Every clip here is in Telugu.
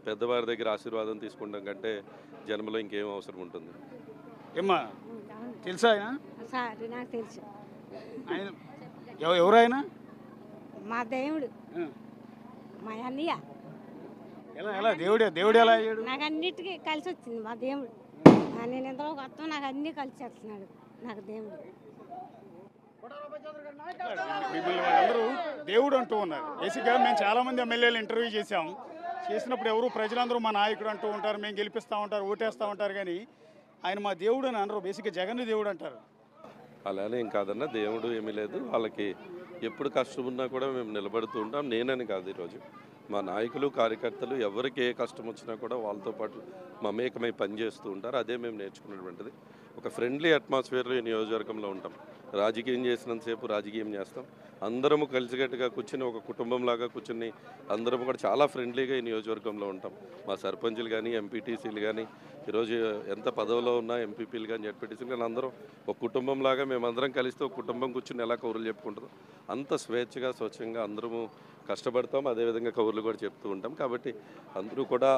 పెద్దవారి దగ్గర ఆశీర్వాదం తీసుకుంటాం కంటే జన్మలో ఇంకేం అవసరం ఉంటుంది. ఏమ్మా తెలుసా ఆయన? సార్ నాకు తెలుసు. ఆయన ఎవరు ఆయన? మా దేవుడు, మా అన్నయ్య. ఎలా ఎలా దేవుడు ఎలా అయ్యాడు? నాకు అన్నిటికీ కలిసి వచ్చింది మా దేవుడు. నేను ఎంతో వస్తాం, నాకు అన్నీ కలిసి వస్తున్నాడు నాకు దేవుడు. మిమ్మల్ని వాళ్ళందరూ దేవుడు అంటూ ఉన్నారు. బేసిక్గా మేము చాలామంది ఎమ్మెల్యేలు ఇంటర్వ్యూ చేసినప్పుడు ఎవరు ప్రజలందరూ మా నాయకుడు అంటూ ఉంటారు, మేము గెలిపిస్తూ ఉంటారు, ఓటేస్తూ ఉంటారు, కానీ ఆయన మా దేవుడు అని అనరు. బేసిక్గా జగన్ దేవుడు అంటారు. అలానే ఏం కాదన్నా, దేవుడు ఏమీ లేదు. వాళ్ళకి ఎప్పుడు కష్టం ఉన్నా కూడా మేము నిలబడుతూ ఉంటాం. నేనని కాదు, ఈరోజు మా నాయకులు కార్యకర్తలు ఎవరికి ఏ కష్టం వచ్చినా కూడా వాళ్ళతో పాటు మమేకమై పనిచేస్తూ ఉంటారు. అదే మేము నేర్చుకున్నటువంటిది. ఒక ఫ్రెండ్లీ అట్మాస్ఫియర్లో ఈ నియోజకవర్గంలో ఉంటాం. రాజకీయం చేసినంతసేపు రాజకీయం చేస్తాం. అందరము కలిసికట్టుగా కూర్చుని ఒక కుటుంబంలాగా కూర్చుని అందరము కూడా చాలా ఫ్రెండ్లీగా ఈ నియోజకవర్గంలో ఉంటాం. మా సర్పంచులు కానీ ఎంపీటీసీలు కానీ ఈరోజు ఎంత పదవిలో ఉన్నా ఎంపీపీలు కానీ జడ్పీటీసీలు కానీ అందరం ఒక కుటుంబంలాగా మేమందరం కలిస్తే ఒక కుటుంబం కూర్చుని ఎలా కబుర్లు చెప్పుకుంటాం అంత స్వేచ్ఛగా స్వచ్ఛంగా అందరము కష్టపడతాం. అదేవిధంగా కబుర్లు కూడా చెప్తూ ఉంటాం. కాబట్టి అందరూ కూడా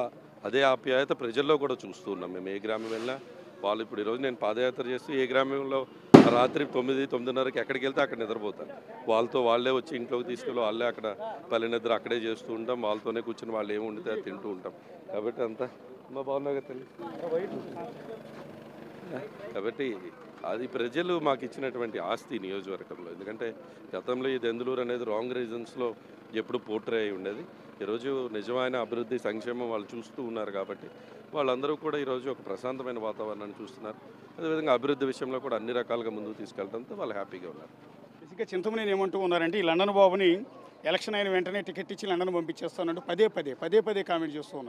అదే ఆప్యాయత ప్రజల్లో కూడా చూస్తూ ఉన్నాం. మేము ఏ గ్రామం వెళ్ళినా వాళ్ళు ఇప్పుడు ఈరోజు నేను పాదయాత్ర చేస్తూ ఏ గ్రామంలో రాత్రి 9-9:30కి ఎక్కడికి వెళ్తే అక్కడ నిద్రపోతాను. వాళ్ళే వచ్చి ఇంట్లోకి తీసుకెళ్ళి వాళ్ళే అక్కడ పల్లె నిద్ర అక్కడే చేస్తూ ఉంటాం. వాళ్ళతోనే కూర్చొని వాళ్ళు ఏమి వండితే అది తింటూ ఉంటాం. కాబట్టి అంతా మా బాగున్నాగా తెలియదు. కాబట్టి అది ప్రజలు మాకు ఇచ్చినటువంటి ఆస్తి నియోజకవర్గంలో. ఎందుకంటే గతంలో ఈ దెందులూరు అనేది రాంగ్ రీజన్స్లో ఎప్పుడు పోర్ట్రే అయి ఉండేది. ఈరోజు నిజమైన అభివృద్ధి సంక్షేమం వాళ్ళు చూస్తూ ఉన్నారు. కాబట్టి వాళ్ళందరూ కూడా ఈరోజు ఒక ప్రశాంతమైన వాతావరణాన్ని చూస్తున్నారు. అదేవిధంగా అభివృద్ధి విషయంలో కూడా అన్ని రకాలుగా ముందుకు తీసుకెళ్ళడంతో వాళ్ళు హ్యాపీగా ఉన్నారు. బేసిక్గా చింతమనేని ఏమంటూ ఉన్నారంటే ఈ లండన్ బాబుని ఎలక్షన్ అయిన వెంటనే టికెట్ ఇచ్చి లండన్ పంపించేస్తానంటూ పదే కామెంట్ చేస్తూ ఉన్నారు.